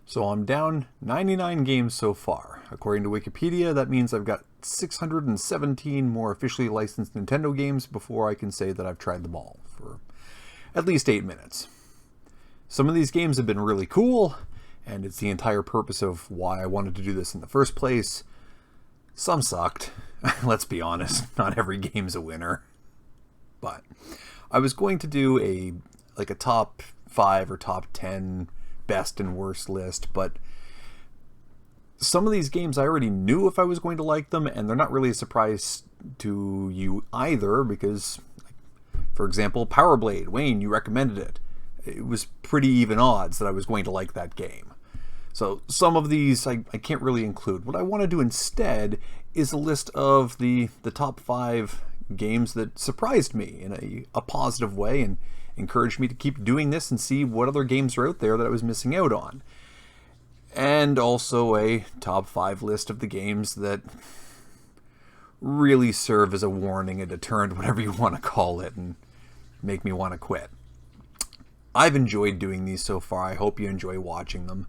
So I'm down 99 games so far. According to Wikipedia, that means I've got 617 more officially licensed Nintendo games before I can say that I've tried them all for at least 8 minutes. Some of these games have been really cool, and it's the entire purpose of why I wanted to do this in the first place. Some sucked. Let's be honest, not every game's a winner. But I was going to do a top 5 or top 10 best and worst list, but some of these games I already knew if I was going to like them, and they're not really a surprise to you either, because, for example, Power Blade, Wayne, you recommended it. It was pretty even odds that I was going to like that game. So some of these I can't really include. What I want to do instead is a list of the top 5 games that surprised me in a positive way and encouraged me to keep doing this and see what other games are out there that I was missing out on. And also a top 5 list of the games that really serve as a warning, a deterrent, whatever you want to call it, and make me want to quit. I've enjoyed doing these so far. I hope you enjoy watching them.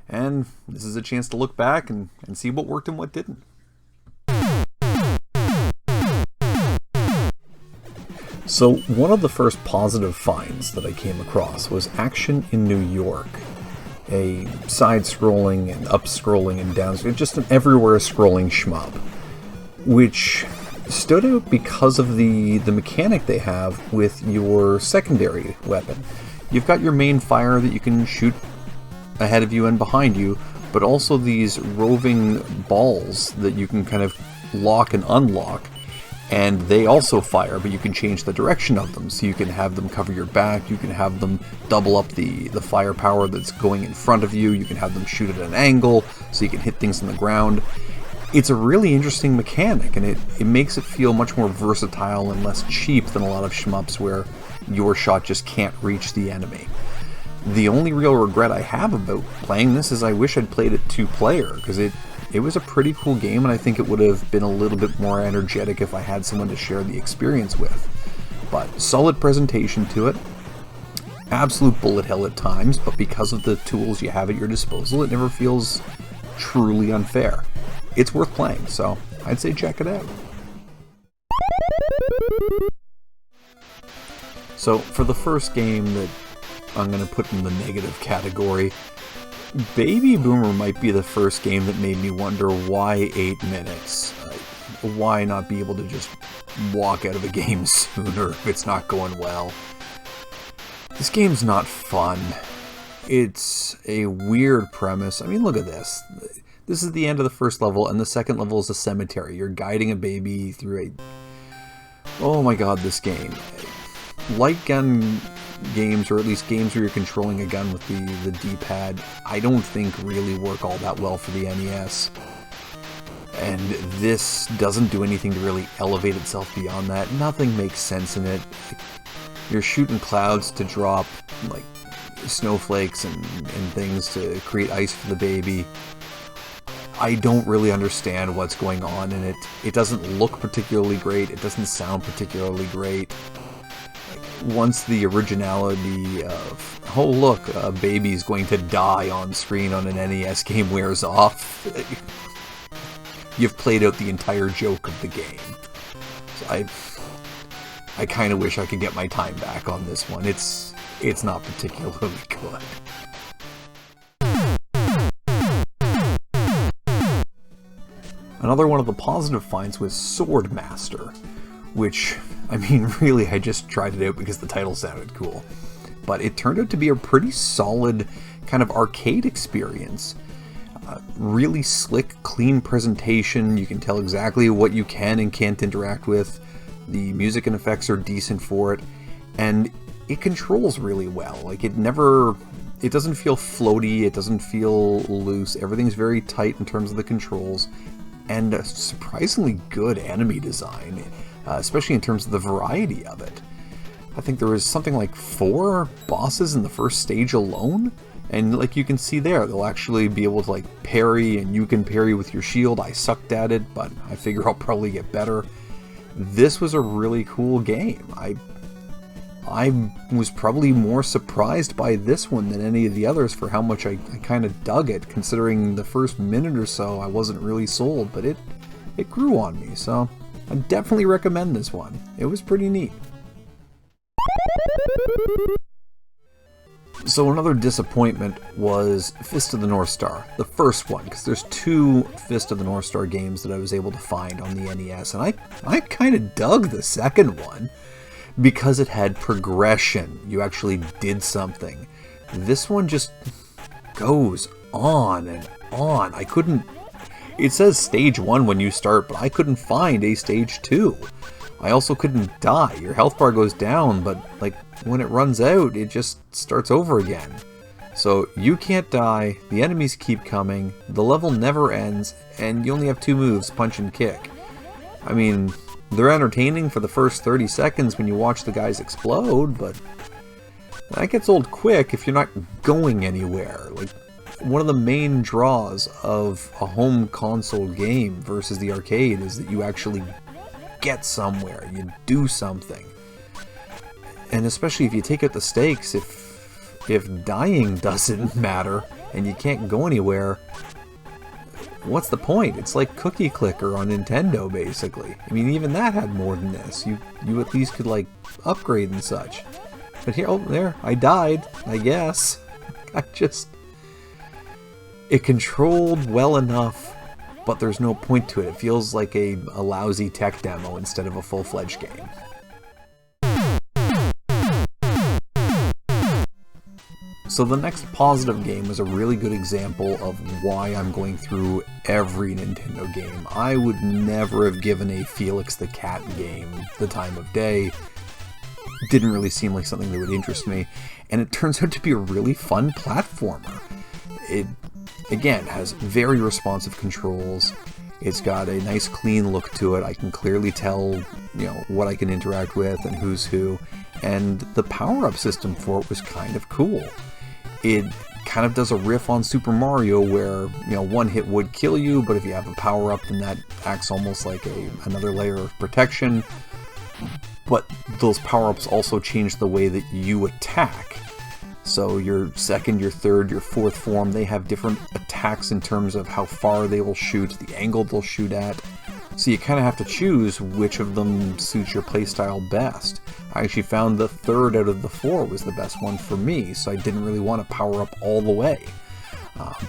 And this is a chance to look back and see what worked and what didn't. So one of the first positive finds that I came across was Action in New York, a side-scrolling and up-scrolling and down-scrolling, just an everywhere scrolling shmup, which stood out because of the mechanic they have with your secondary weapon. You've got your main fire that you can shoot ahead of you and behind you, but also these roving balls that you can kind of lock and unlock. And they also fire, but you can change the direction of them. So you can have them cover your back, you can have them double up the firepower that's going in front of you, you can have them shoot at an angle, so you can hit things on the ground. It's a really interesting mechanic, and it makes it feel much more versatile and less cheap than a lot of shmups where your shot just can't reach the enemy. The only real regret I have about playing this is I wish I'd played it 2-player, because it was a pretty cool game, and I think it would have been a little bit more energetic if I had someone to share the experience with. But solid presentation to it, absolute bullet hell at times, but because of the tools you have at your disposal, it never feels truly unfair. It's worth playing, so I'd say check it out. So for the first game that I'm going to put in the negative category, Baby Boomer might be the first game that made me wonder why 8 minutes? Why not be able to just walk out of a game sooner if it's not going well? This game's not fun. It's a weird premise. I mean, look at this. This is the end of the first level, and the second level is a cemetery. You're guiding a baby through a... Oh my god, this game. Light gun games, or at least games where you're controlling a gun with the D-pad, I don't think really work all that well for the NES. And this doesn't do anything to really elevate itself beyond that. Nothing makes sense in it. You're shooting clouds to drop like snowflakes and things to create ice for the baby. I don't really understand what's going on in it. It doesn't look particularly great. It doesn't sound particularly great. Once the originality of, oh look, a baby's going to die on screen on an NES game wears off, you've played out the entire joke of the game. So I kind of wish I could get my time back on this one. It's not particularly good. Another one of the positive finds was Swordmaster, which, I mean, really, I just tried it out because the title sounded cool. But it turned out to be a pretty solid kind of arcade experience. Really slick, clean presentation. You can tell exactly what you can and can't interact with. The music and effects are decent for it. And it controls really well. Like, it doesn't feel floaty, it doesn't feel loose. Everything's very tight in terms of the controls. And a surprisingly good enemy design. Especially in terms of the variety of it. I think there was something like 4 bosses in the first stage alone, and like you can see there, they'll actually be able to like parry, and you can parry with your shield. I sucked at it, but I figure I'll probably get better. This was a really cool game. I was probably more surprised by this one than any of the others for how much I kind of dug it, considering the first minute or so I wasn't really sold, but it grew on me, so I definitely recommend this one. It was pretty neat. So another disappointment was Fist of the North Star, the first one, because there's 2 Fist of the North Star games that I was able to find on the NES, and I kind of dug the second one because it had progression. You actually did something. This one just goes on and on. It says stage 1 when you start, but I couldn't find a stage 2. I also couldn't die. Your health bar goes down, but like when it runs out, it just starts over again. So you can't die, the enemies keep coming, the level never ends, and you only have 2 moves, punch and kick. I mean, they're entertaining for the first 30 seconds when you watch the guys explode, but that gets old quick if you're not going anywhere. Like, one of the main draws of a home console game versus the arcade is that you actually get somewhere, you do something. And especially if you take out the stakes, if dying doesn't matter and you can't go anywhere, what's the point? It's like Cookie Clicker on Nintendo, basically. I mean, even that had more than this. You at least could, like, upgrade and such. But here, oh, there, I died, I guess. It controlled well enough, but there's no point to it. It feels like a lousy tech demo instead of a full-fledged game. So the next positive game is a really good example of why I'm going through every Nintendo game. I would never have given a Felix the Cat game the time of day. Didn't really seem like something that would interest me, and it turns out to be a really fun platformer. It, again, has very responsive controls. It's got a nice clean look to it. I can clearly tell, what I can interact with and who's who, and the power-up system for it was kind of cool. It kind of does a riff on Super Mario where, one hit would kill you, but if you have a power-up, then that acts almost like another layer of protection. But those power-ups also change the way that you attack. So your second, your third, your fourth form, they have different attacks in terms of how far they will shoot, the angle they'll shoot at. So you kind of have to choose which of them suits your playstyle best. I actually found the third out of the 4 was the best one for me, so I didn't really want to power up all the way.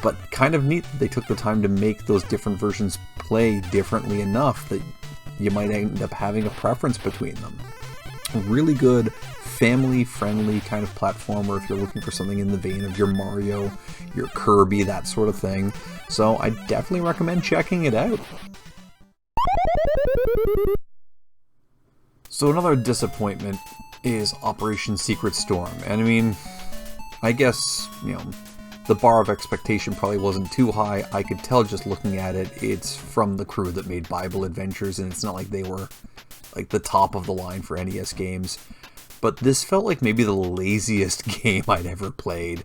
But kind of neat that they took the time to make those different versions play differently enough that you might end up having a preference between them. Really good, family-friendly kind of platformer if you're looking for something in the vein of your Mario, your Kirby, that sort of thing. So I definitely recommend checking it out. So another disappointment is Operation Secret Storm. And I mean, I guess, the bar of expectation probably wasn't too high. I could tell just looking at it, it's from the crew that made Bible Adventures, and it's not like they were like the top of the line for NES games. But this felt like maybe the laziest game I'd ever played.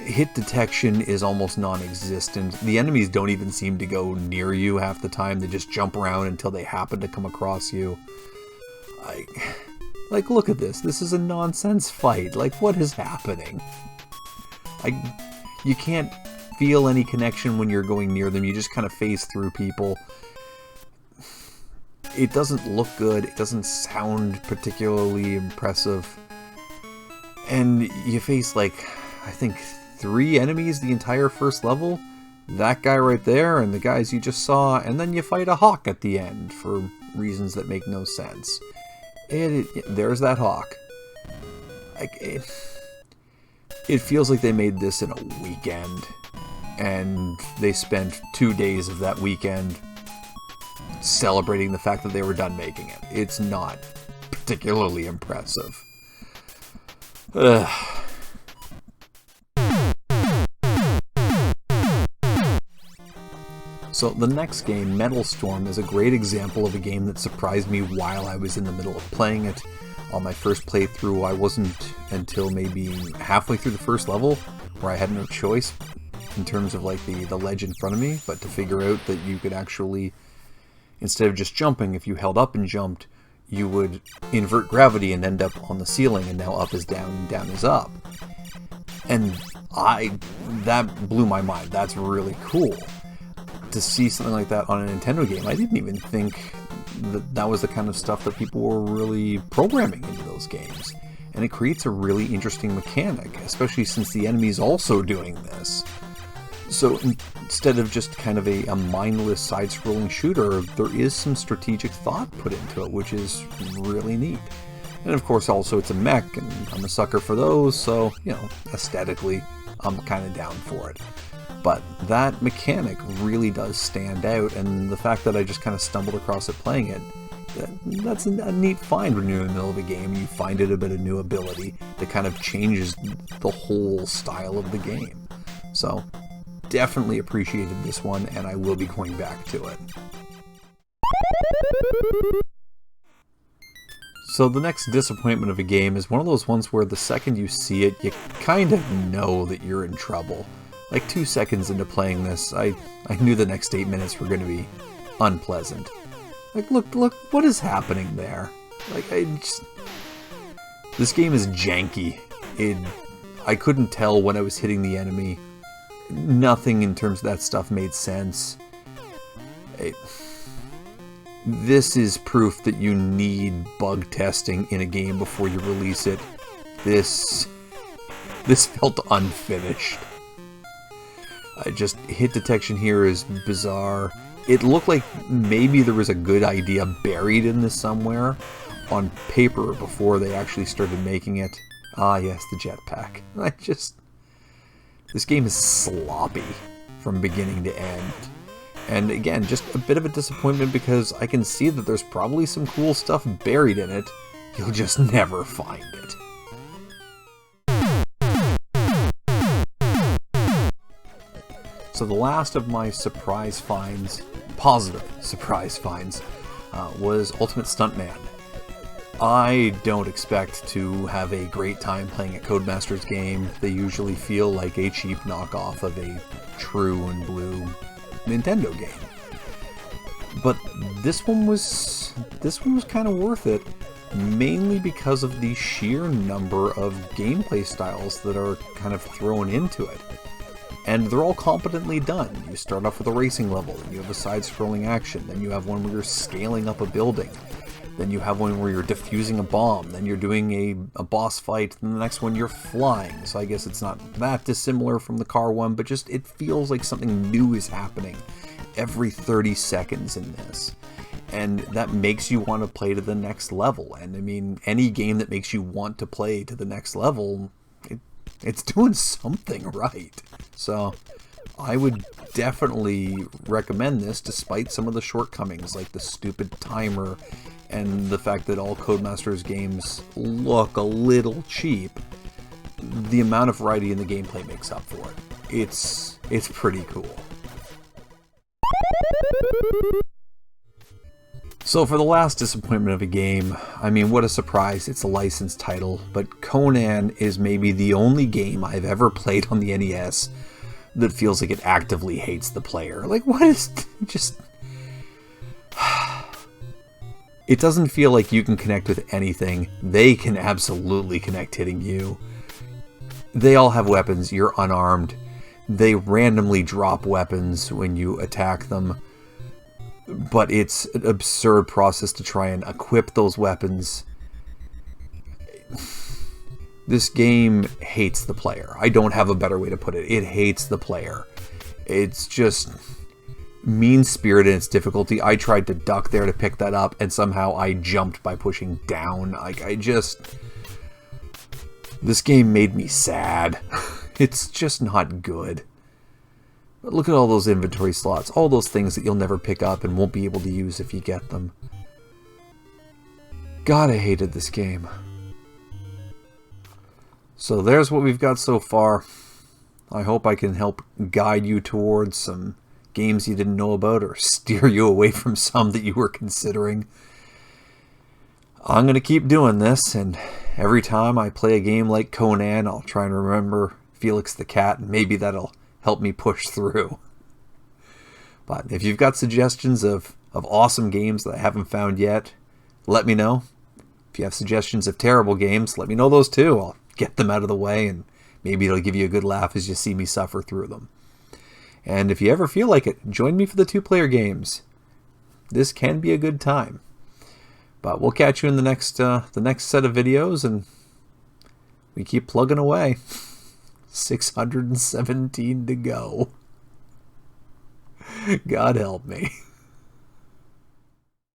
Hit detection is almost non-existent. The enemies don't even seem to go near you half the time. They just jump around until they happen to come across you. Like, look at this. This is a nonsense fight. Like, what is happening? You can't feel any connection when you're going near them. You just kind of phase through people. It doesn't look good. It doesn't sound particularly impressive. And you face, I think 3 enemies the entire first level. That guy right there and the guys you just saw, and then you fight a hawk at the end for reasons that make no sense. There's that hawk. It feels like they made this in a weekend, and they spent 2 days of that weekend celebrating the fact that they were done making it. It's not particularly impressive. So the next game, Metal Storm, is a great example of a game that surprised me while I was in the middle of playing it. On my first playthrough, I wasn't until maybe halfway through the first level where I had no choice in terms of the ledge in front of me, but to figure out that you could actually, instead of just jumping, if you held up and jumped, you would invert gravity and end up on the ceiling, and now up is down and down is up. And that blew my mind. That's really cool. To see something like that on a Nintendo game, I didn't even think that was the kind of stuff that people were really programming into those games. And it creates a really interesting mechanic, especially since the enemy's also doing this. So instead of just kind of a mindless side-scrolling shooter, there is some strategic thought put into it, which is really neat. And of course also it's a mech, and I'm a sucker for those, so, you know, aesthetically, I'm kind of down for it. But that mechanic really does stand out, and the fact that I just kind of stumbled across it playing it, that's a neat find when you're in the middle of a game. You find it a bit of new ability that kind of changes the whole style of the game. So, definitely appreciated this one, and I will be going back to it. So the next disappointment of a game is one of those ones where the second you see it, you kind of know that you're in trouble. Like 2 seconds into playing this, I knew the next 8 minutes were going to be unpleasant. Like, look, what is happening there? Like, this game is janky. I couldn't tell when I was hitting the enemy. Nothing in terms of that stuff made sense. This is proof that you need bug testing in a game before you release it. This felt unfinished. Just hit detection here is bizarre. It looked like maybe there was a good idea buried in this somewhere on paper before they actually started making it. Ah, yes, the jetpack. This game is sloppy from beginning to end. And again, just a bit of a disappointment because I can see that there's probably some cool stuff buried in it. You'll just never find it. So the last of my surprise finds, positive surprise finds, was Ultimate Stunt Man. I don't expect to have a great time playing a Codemasters game. They usually feel like a cheap knockoff of a true and blue Nintendo game. But this one was kind of worth it, mainly because of the sheer number of gameplay styles that are kind of thrown into it. And they're all competently done. You start off with a racing level, then you have a side-scrolling action, then you have one where you're scaling up a building, then you have one where you're defusing a bomb, then you're doing a boss fight, and the next one you're flying. So I guess it's not that dissimilar from the car one, but just it feels like something new is happening every 30 seconds in this. And that makes you want to play to the next level. And I mean, any game that makes you want to play to the next level, it's doing something right. So I would definitely recommend this, despite some of the shortcomings, like the stupid timer and the fact that all Codemasters games look a little cheap. The amount of variety in the gameplay makes up for it. It's pretty cool. So for the last disappointment of a game, I mean, what a surprise, it's a licensed title, but Conan is maybe the only game I've ever played on the NES that feels like it actively hates the player. Like, what is just... It doesn't feel like you can connect with anything. They can absolutely connect hitting you. They all have weapons, you're unarmed. They randomly drop weapons when you attack them. But it's an absurd process to try and equip those weapons. This game hates the player. I don't have a better way to put it. It hates the player. It's just mean-spirited in its difficulty. I tried to duck there to pick that up, and somehow I jumped by pushing down. This game made me sad. It's just not good. But look at all those inventory slots, all those things that you'll never pick up and won't be able to use if you get them. God, I hated this game. So there's what we've got so far. I hope I can help guide you towards some games you didn't know about, or steer you away from some that you were considering. I'm going to keep doing this, and every time I play a game like Conan, I'll try and remember Felix the Cat, and maybe that'll help me push through. But if you've got suggestions of awesome games that I haven't found yet, let me know. If you have suggestions of terrible games, let me know those too. I'll get them out of the way, and maybe it'll give you a good laugh as you see me suffer through them. And if you ever feel like it, join me for the 2-player games. This can be a good time. But we'll catch you in the next set of videos, and we keep plugging away. 617 to go. God help me.